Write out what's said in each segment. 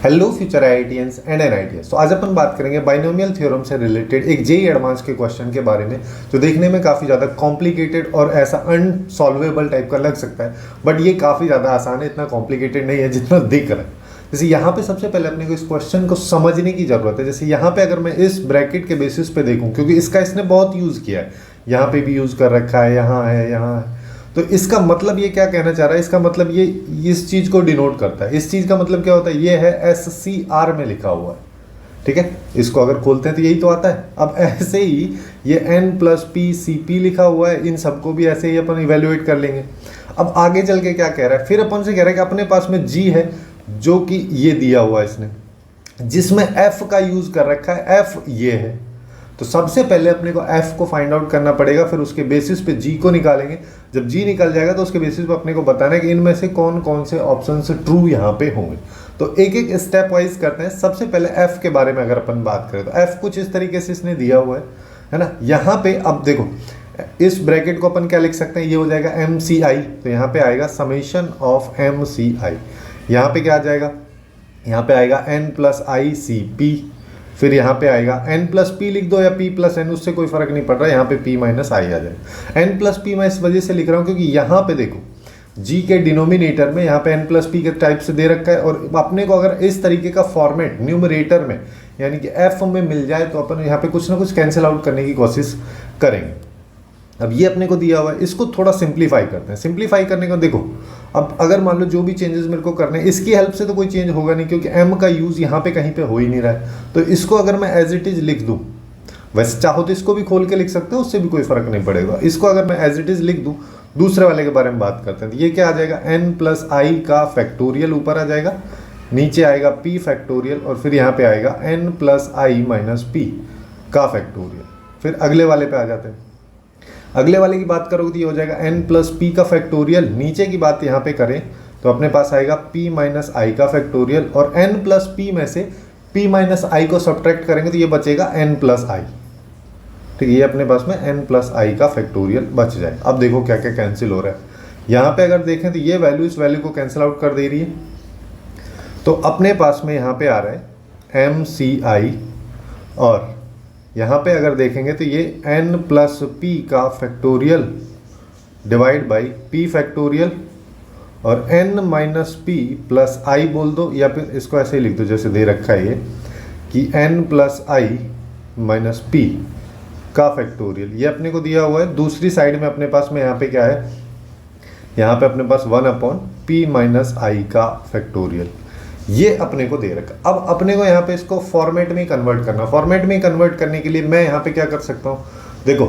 Hello future IITians and NITs. तो आज अपन बात करेंगे बाइनोमियल थ्योरम से रिलेटेड एक जेईई एडवांस के क्वेश्चन के बारे में, जो देखने में काफ़ी ज़्यादा कॉम्प्लिकेटेड और ऐसा अनसॉल्वेबल टाइप का लग सकता है, बट ये काफ़ी ज़्यादा आसान है, इतना कॉम्प्लिकेटेड नहीं है जितना दिख रहा है। जैसे यहाँ पे सबसे पहले अपने को इस क्वेश्चन को समझने की ज़रूरत है। जैसे यहाँ पे अगर मैं इस ब्रैकेट के बेसिस पे देखूँ, क्योंकि इसका इसने बहुत यूज़ किया है, यहाँ पे भी यूज़ कर रखा है, यहाँ है, यहाँ है, तो इसका मतलब ये क्या कहना चाह रहा है, इसका मतलब ये इस चीज़ को डिनोट करता है। इस चीज़ का मतलब क्या होता है, ये है SCR में लिखा हुआ है, ठीक है। इसको अगर खोलते हैं तो यही तो आता है। अब ऐसे ही ये N+P लिखा हुआ है, इन सबको भी ऐसे ही अपन इवेल्युएट कर लेंगे। अब आगे चल के क्या कह रहा है, फिर अपन से कह रहा है कि अपने पास में G है, जो कि ये दिया हुआ है इसने, जिसमें F का यूज़ कर रखा है, F ये है। तो सबसे पहले अपने को F को फाइंड आउट करना पड़ेगा, फिर उसके बेसिस पे G को निकालेंगे। जब G निकल जाएगा तो उसके बेसिस पे अपने को बताना है कि इनमें से कौन कौन से ऑप्शन से ट्रू यहाँ पे होंगे। तो एक एक स्टेप वाइज करते हैं। सबसे पहले F के बारे में अगर अपन बात करें तो F कुछ इस तरीके से इसने दिया हुआ है ना। यहाँ पे अब देखो, इस ब्रैकेट को अपन क्या लिख सकते हैं, ये हो जाएगा MCI। तो यहाँ पे आएगा समेशन ऑफ MCI। यहाँ पे क्या आ जाएगा, यहाँ पे आएगा N+ICP। फिर यहाँ पे आएगा N+P लिख दो या P+N, उससे कोई फर्क नहीं पड़ रहा है, यहाँ पे P-I आ जाए। N+P मैं इस वजह से लिख रहा हूँ क्योंकि यहाँ पे देखो G के डिनोमिनेटर में यहाँ पे N+P के टाइप से दे रखा है, और अपने को अगर इस तरीके का फॉर्मेट न्यूमरेटर में यानी कि F में मिल जाए तो अपन यहाँ पे कुछ ना कुछ कैंसिल आउट करने की कोशिश करेंगे। अब ये अपने को दिया हुआ है, इसको थोड़ा सिंप्लीफाई करते हैं। सिंप्लीफाई करने को देखो, अब अगर मान लो जो भी चेंजेस मेरे को करने हैं, इसकी हेल्प से तो कोई चेंज होगा नहीं, क्योंकि M का यूज़ यहाँ पे कहीं पे हो ही नहीं रहा है। तो इसको अगर मैं एज इट इज़ लिख दूँ, वैसे चाहो तो इसको भी खोल के लिख सकते हो, उससे भी कोई फ़र्क नहीं पड़ेगा। इसको अगर मैं एज इट इज़ लिख दूँ, दूसरे वाले के बारे में बात करते हैं, तो ये क्या आ जाएगा, N+I का फैक्टोरियल ऊपर आ जाएगा, नीचे आएगा P फैक्टोरियल, और फिर यहाँ पे आएगा N+I-P का फैक्टोरियल। फिर अगले वाले पे आ जाते हैं। अगले वाले की बात करोगे तो ये हो जाएगा N+P का फैक्टोरियल। नीचे की बात यहाँ पे करें तो अपने पास आएगा P-I का फैक्टोरियल, और N+P में से P-I को सब्ट्रैक्ट करेंगे तो ये बचेगा N+I। ठीक है, ये अपने पास में N+I का फैक्टोरियल बच जाए। अब देखो क्या क्या कैंसिल हो रहा है। यहाँ पे अगर देखें तो ये वैल्यू इस वैल्यू को कैंसिल आउट कर दे रही है। तो अपने पास में यहाँ पे आ रहा है MCI, और यहाँ पे अगर देखेंगे तो ये N+P का factorial divide by P factorial, और N-P+I बोल दो, या फिर इसको ऐसे ही लिख दो जैसे दे रखा है ये कि N+I-P का फैक्टोरियल। ये अपने को दिया हुआ है। दूसरी साइड में अपने पास में यहाँ पे क्या है, यहाँ पे अपने पास 1/P-I का फैक्टोरियल, ये अपने को दे रखा। अब अपने को यहाँ पे इसको फॉर्मेट में कन्वर्ट करना। फॉर्मेट में कन्वर्ट करने के लिए मैं यहाँ पे क्या कर सकता हूँ, देखो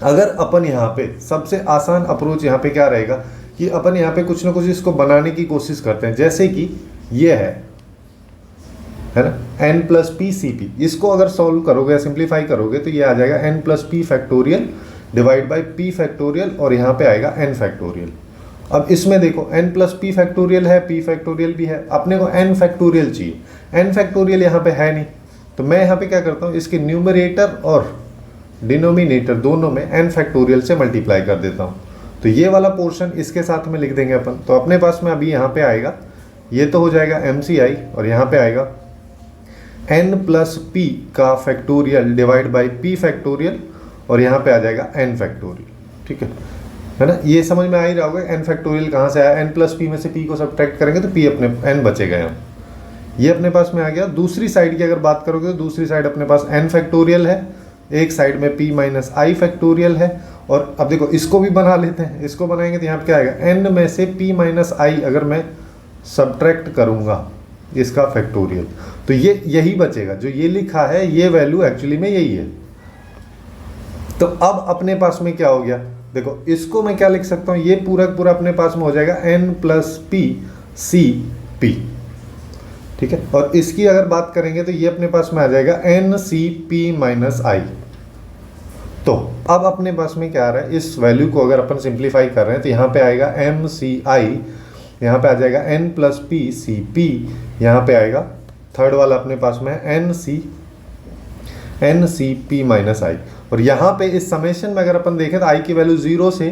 अगर अपन यहाँ पे सबसे आसान अप्रोच यहाँ पे क्या रहेगा कि अपन यहाँ पे कुछ ना कुछ इसको बनाने की कोशिश करते हैं। जैसे कि ये है ना N+P-CP, इसको अगर सॉल्व करोगे या सिंप्लीफाई करोगे तो ये आ जाएगा N+P factorial divide by P factorial, और यहाँ पे आएगा N फैक्टोरियल। अब इसमें देखो N+P फैक्टोरियल है, P फैक्टोरियल भी है, अपने को N फैक्टोरियल चाहिए। N फैक्टोरियल यहाँ पे है नहीं, तो मैं यहाँ पे क्या करता हूँ, इसके न्यूमरेटर और डिनोमिनेटर दोनों में N फैक्टोरियल से मल्टीप्लाई कर देता हूँ। तो ये वाला पोर्शन इसके साथ में लिख देंगे अपन। तो अपने पास में अभी यहाँ पे आएगा, ये तो हो जाएगा MCI, और यहाँ पे आएगा N+P का factorial divide by P factorial, और यहाँ पे आ जाएगा N फैक्टोरियल। ठीक है ना, ये समझ में आ ही रहा होगा N फैक्टोरियल कहाँ से आया। N+P में से P को सब्ट्रैक्ट करेंगे तो P अपने N बचेगा यहाँ, ये अपने पास में आ गया। दूसरी साइड की अगर बात करोगे तो दूसरी साइड अपने पास N फैक्टोरियल है, एक साइड में P-I फैक्टोरियल है। और अब देखो इसको भी बना लेते हैं। इसको बनाएंगे तो यहाँ पे क्या आएगा, N में से P-I अगर मैं सब्ट्रैक्ट करूँगा इसका फैक्टोरियल, तो ये यही बचेगा। जो ये लिखा है ये वैल्यू एक्चुअली में यही है। तो अब अपने पास में क्या हो गया, देखो इसको मैं क्या लिख सकता हूँ, ये पूरा पूरा अपने पास में हो जाएगा N+P-CP। ठीक है, और इसकी अगर बात करेंगे तो ये अपने पास में आ जाएगा N+CP-I। तो अब अपने पास में क्या आ रहा है, इस वैल्यू को अगर अपन सिंप्लीफाई कर रहे हैं तो यहाँ पे आएगा MCI, यहाँ पे आ जाएगा N+P-CP, यहाँ पे आएगा थर्ड वाला अपने पास में NCP-I। और यहाँ पे इस समेशन में अगर अपन देखें तो I की वैल्यू 0 से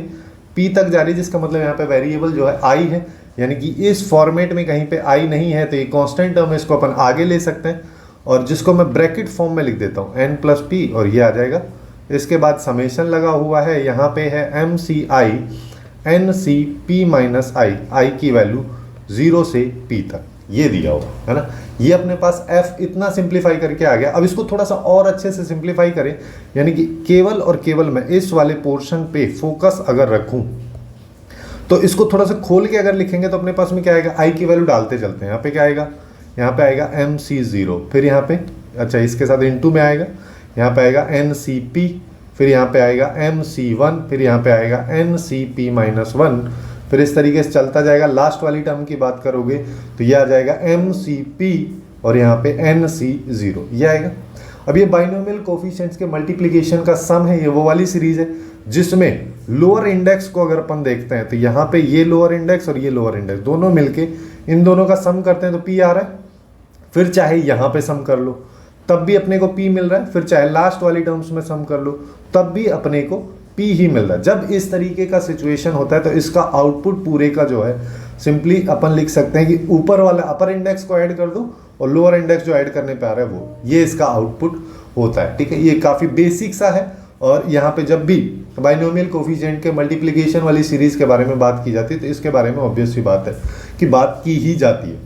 P तक जा रही है, जिसका मतलब यहाँ पे वेरिएबल जो है I है। यानी कि इस फॉर्मेट में कहीं पे आई नहीं है तो ये कांस्टेंट टर्म है, इसको अपन आगे ले सकते हैं और जिसको मैं ब्रैकेट फॉर्म में लिख देता हूँ n प्लस पी और ये आ जाएगा। इसके बाद समेशन लगा हुआ है, यहाँ पे है M C I N C P minus I, I की वैल्यू 0 से p तक ये दिया हुआ है ना। ये अपने पास f इतना सिंप्लीफाई करके आ गया। अब इसको थोड़ा सा और अच्छे से सिंप्लीफाई करें, यानी कि केवल और केवल मैं इस वाले पोर्शन पे फोकस अगर रखूं तो इसको थोड़ा सा खोल के अगर लिखेंगे तो अपने पास में क्या आएगा, i की वैल्यू डालते चलते हैं। यहाँ पे क्या आएगा, यहाँ पे आएगा एम सी 0, फिर यहाँ पे अच्छा इसके साथ इनटू में आएगा, यहाँ पे आएगा एन सी पी, फिर यहाँ पे आएगा एम सी 1, फिर यहाँ पे आएगा एन सी पी माइनस 1, फिर इस तरीके से चलता जाएगा। लास्ट वाली टर्म की बात करोगे तो ये आ जाएगा एम सी पी और यहाँ पे एन सी 0 ये आएगा। अब ये बाइनोमियल कोफिशिएंट्स के मल्टीप्लिकेशन का सम है, ये वो वाली सीरीज है जिसमें लोअर इंडेक्स को अगर अपन देखते हैं तो यहाँ पे ये लोअर इंडेक्स और ये लोअर इंडेक्स दोनों मिलके इन दोनों का सम करते हैं तो पी आ रहा है। फिर चाहे यहाँ पे सम कर लो तब भी अपने को पी मिल रहा है, फिर चाहे लास्ट वाली टर्म्स में सम कर लो तब भी अपने को पी ही मिल रहा है। जब इस तरीके का सिचुएशन होता है तो इसका आउटपुट पूरे का जो है सिंपली अपन लिख सकते हैं कि ऊपर वाला अपर इंडेक्स को ऐड कर दो और लोअर इंडेक्स जो ऐड करने पे आ रहा है वो, ये इसका आउटपुट होता है। ठीक है, ये काफ़ी बेसिक सा है और यहाँ पे जब भी बाइनोमियल कोफिशिएंट के मल्टीप्लिकेशन वाली सीरीज के बारे में बात की जाती है तो इसके बारे में ऑब्वियस सी बात है कि बात की ही जाती है।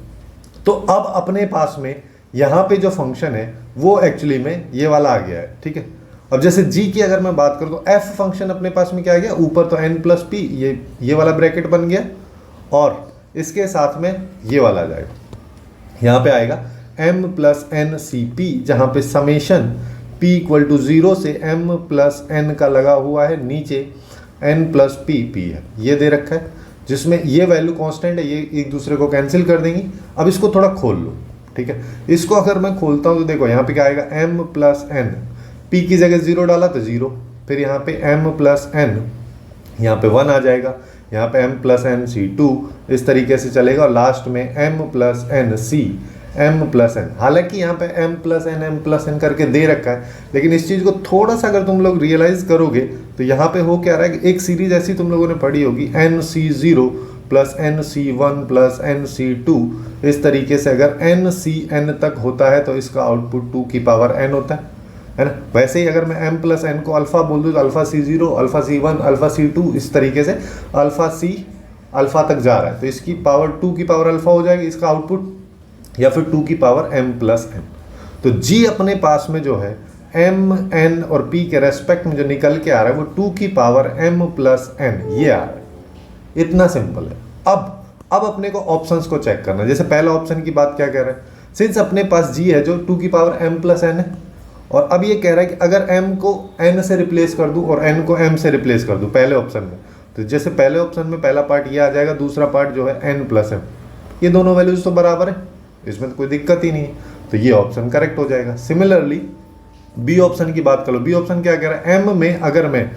तो अब अपने पास में यहाँ पे जो फंक्शन है वो एक्चुअली में ये वाला आ गया है। ठीक है, अब जैसे g की अगर मैं बात करूँ तो f फंक्शन अपने पास में क्या आ गया, ऊपर तो n प्लस पी ये वाला ब्रैकेट बन गया और इसके साथ में ये वाला आ जाएगा, यहाँ पे आएगा m plus N C P, जहाँ पे समेशन p इक्वल टू 0 से m प्लस n का लगा हुआ है, नीचे n प्लस p है ये दे रखा है, जिसमें ये वैल्यू कांस्टेंट है, ये एक दूसरे को कैंसिल कर देंगी। अब इसको थोड़ा खोल लो। ठीक है, इसको अगर मैं खोलता हूँ तो देखो यहाँ पे क्या आएगा m प्लस n, p की जगह 0 डाला तो 0, फिर यहाँ पे m प्लस n, यहाँ पे 1 आ जाएगा, यहाँ पे m प्लस n सी 2, इस तरीके से चलेगा और लास्ट में m प्लस n सी m प्लस n। हालांकि यहाँ पे m प्लस n करके दे रखा है, लेकिन इस चीज़ को थोड़ा सा अगर तुम लोग रियलाइज करोगे तो यहाँ पे हो क्या रहा है कि एक सीरीज ऐसी तुम लोगों ने पढ़ी होगी n सी 0 प्लस n सी 1 प्लस n सी 2, इस तरीके से अगर n सी n तक होता है तो इसका आउटपुट 2 की पावर n होता है ना। वैसे ही अगर मैं m प्लस n को अल्फा बोल दूँ तो अल्फा सी 0, अल्फा सी 1, अल्फा सी 2, इस तरीके से अल्फा सी अल्फा तक जा रहा है तो इसकी पावर 2 की पावर अल्फा हो जाएगी इसका आउटपुट, या फिर 2 की पावर m प्लस n। तो g अपने पास में जो है m n और p के रेस्पेक्ट में जो निकल के आ रहा है वो 2 की पावर m प्लस n ये आ रहा है। इतना सिंपल है। अब अपने को ऑप्शंस को चेक करना है। जैसे पहला ऑप्शन की बात क्या कह रहा है, सिंस अपने पास g है जो 2 की पावर m प्लस n है, और अब ये कह रहा है कि अगर m को n से रिप्लेस कर दूं और n को m से रिप्लेस कर दूं पहले ऑप्शन में, तो जैसे पहले ऑप्शन में पहला पार्ट ये आ जाएगा, दूसरा पार्ट जो है n प्लस m, ये दोनों वैल्यूज तो बराबर है, इसमें तो कोई दिक्कत ही नहीं है, तो ये ऑप्शन करेक्ट हो जाएगा। सिमिलरली बी ऑप्शन की बात करो, बी ऑप्शन क्या कह रहा है, m में अगर मैं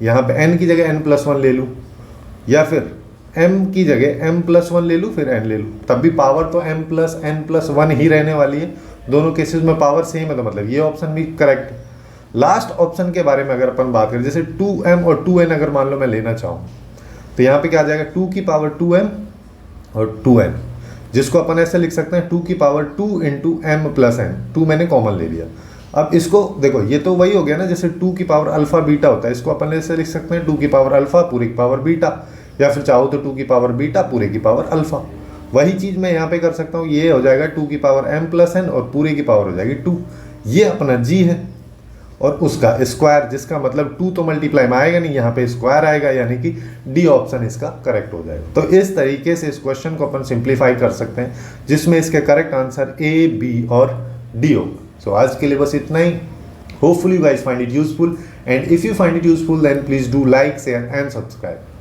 यहाँ पे n की जगह n प्लस 1 ले लूँ या फिर m की जगह m प्लस 1 ले लूँ फिर n ले लूँ, तब भी पावर तो m प्लस n प्लस 1 ही रहने वाली है। दोनों केसेस में पावर सेम है तो मतलब ये ऑप्शन भी करेक्ट है। लास्ट ऑप्शन के बारे में अगर अपन बात करें, जैसे 2m और 2n अगर मान लो मैं लेना चाहूँ तो यहाँ पे क्या आ जाएगा 2 की पावर 2m और 2n, जिसको अपन ऐसे लिख सकते हैं 2 की power 2 into m plus n, 2 मैंने कॉमन ले लिया। अब इसको देखो ये तो वही हो गया ना, जैसे 2 की पावर अल्फा बीटा होता है, इसको अपन ऐसे लिख सकते हैं 2 की पावर अल्फा पूरे की पावर बीटा, या फिर चाहो तो 2 की पावर बीटा पूरे की पावर अल्फा। वही चीज़ मैं यहाँ पे कर सकता हूँ, ये हो जाएगा 2 की पावर m प्लस n और पूरे की पावर हो जाएगी 2, ये अपना g है और उसका स्क्वायर, जिसका मतलब 2 तो मल्टीप्लाई में आएगा नहीं, यहाँ पे स्क्वायर आएगा, यानी कि डी ऑप्शन इसका करेक्ट हो जाएगा। तो इस तरीके से इस क्वेश्चन को अपन सिंप्लीफाई कर सकते हैं, जिसमें इसके करेक्ट आंसर A, B और D होगा। सो आज के लिए बस इतना ही। Hopefully you guys find it useful, and if you find it useful then please do like, share and subscribe.